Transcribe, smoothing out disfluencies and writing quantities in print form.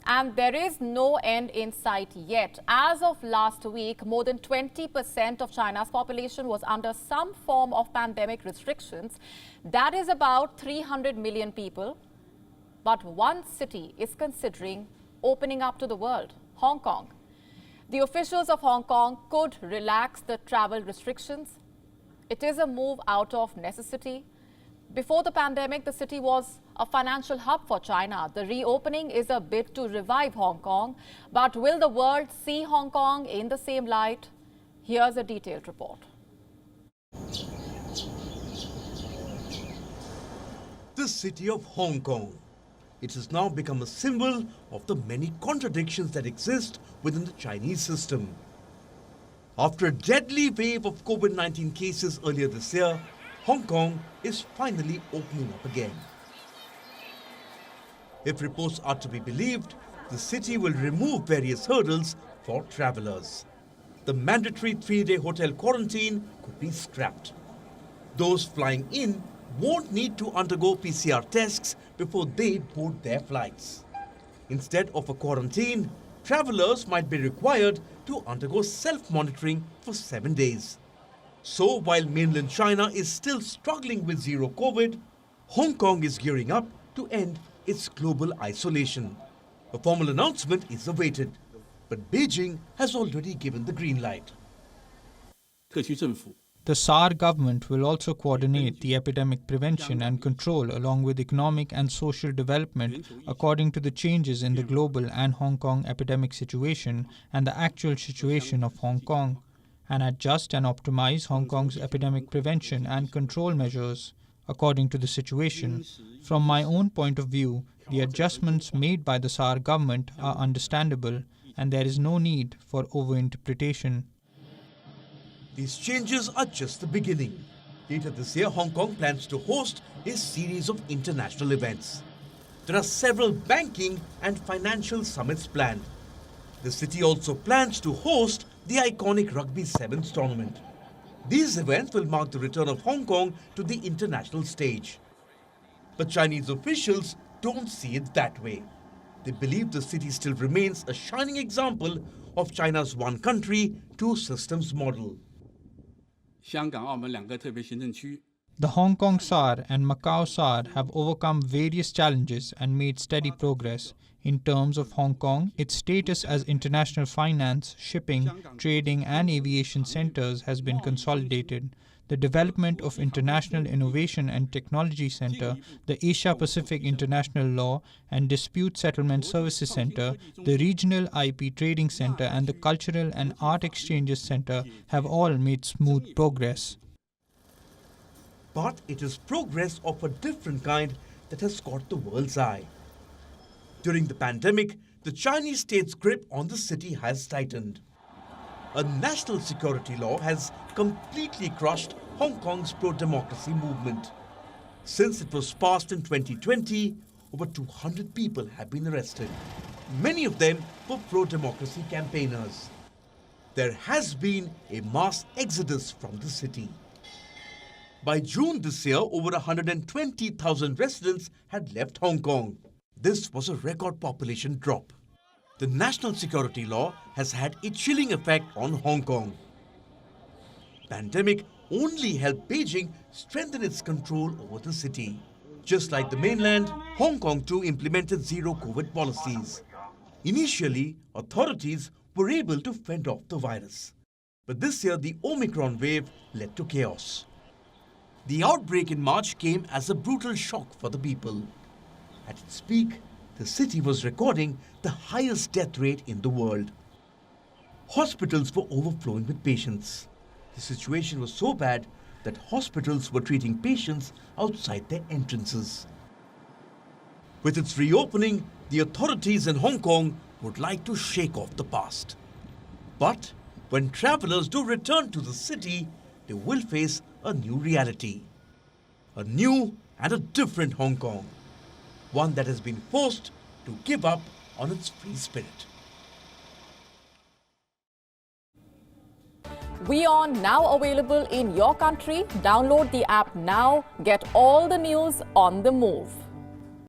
And there is no end in sight yet. As of last week, more than 20% of China's population was under some form of pandemic restrictions. That is about 300 million people. But one city is considering opening up to the world, Hong Kong. The officials of Hong Kong could relax the travel restrictions. It is a move out of necessity. Before the pandemic, the city was a financial hub for China. The reopening is a bid to revive Hong Kong. But will the world see Hong Kong in the same light? Here's a detailed report. The city of Hong Kong. It has now become a symbol of the many contradictions that exist within the Chinese system. After a deadly wave of COVID-19 cases earlier this year, Hong Kong is finally opening up again. If reports are to be believed, the city will remove various hurdles for travelers. The mandatory 3-day hotel quarantine could be scrapped. Those flying in won't need to undergo PCR tests before they board their flights. Instead of a quarantine, travelers might be required to undergo self-monitoring for 7 days. So while mainland China is still struggling with zero COVID, Hong Kong is gearing up to end its global isolation. A formal announcement is awaited, but Beijing has already given the green light. The SAR government will also coordinate the epidemic prevention and control along with economic and social development according to the changes in the global and Hong Kong epidemic situation and the actual situation of Hong Kong, and adjust and optimize Hong Kong's epidemic prevention and control measures according to the situation. From my own point of view, the adjustments made by the SAR government are understandable and there is no need for overinterpretation. These changes are just the beginning. Later this year, Hong Kong plans to host a series of international events. There are several banking and financial summits planned. The city also plans to host the iconic Rugby Sevens tournament. These events will mark the return of Hong Kong to the international stage. But Chinese officials don't see it that way. They believe the city still remains a shining example of China's one country, two systems model. The Hong Kong SAR and Macau SAR have overcome various challenges and made steady progress. In terms of Hong Kong, its status as international finance, shipping, trading and aviation centers has been consolidated. The development of International Innovation and Technology Center, the Asia-Pacific International Law and Dispute Settlement Services Center, the Regional IP Trading Center and the Cultural and Art Exchanges Center have all made smooth progress. But it is progress of a different kind that has caught the world's eye. During the pandemic, the Chinese state's grip on the city has tightened. A national security law has completely crushed Hong Kong's pro-democracy movement. Since it was passed in 2020, over 200 people have been arrested. Many of them were pro-democracy campaigners. There has been a mass exodus from the city. By June this year, over 120,000 residents had left Hong Kong. This was a record population drop. The national security law has had a chilling effect on Hong Kong. Pandemic only helped Beijing strengthen its control over the city. Just like the mainland, Hong Kong too implemented zero COVID policies. Initially, authorities were able to fend off the virus. But this year, the Omicron wave led to chaos. The outbreak in March came as a brutal shock for the people. At its peak, the city was recording the highest death rate in the world. Hospitals were overflowing with patients. The situation was so bad that hospitals were treating patients outside their entrances. With its reopening, the authorities in Hong Kong would like to shake off the past. But when travelers do return to the city, they will face a new reality. A new and a different Hong Kong. One that has been forced to give up on its free spirit. WION now available in your country. Download the app now. Get all the news on the move.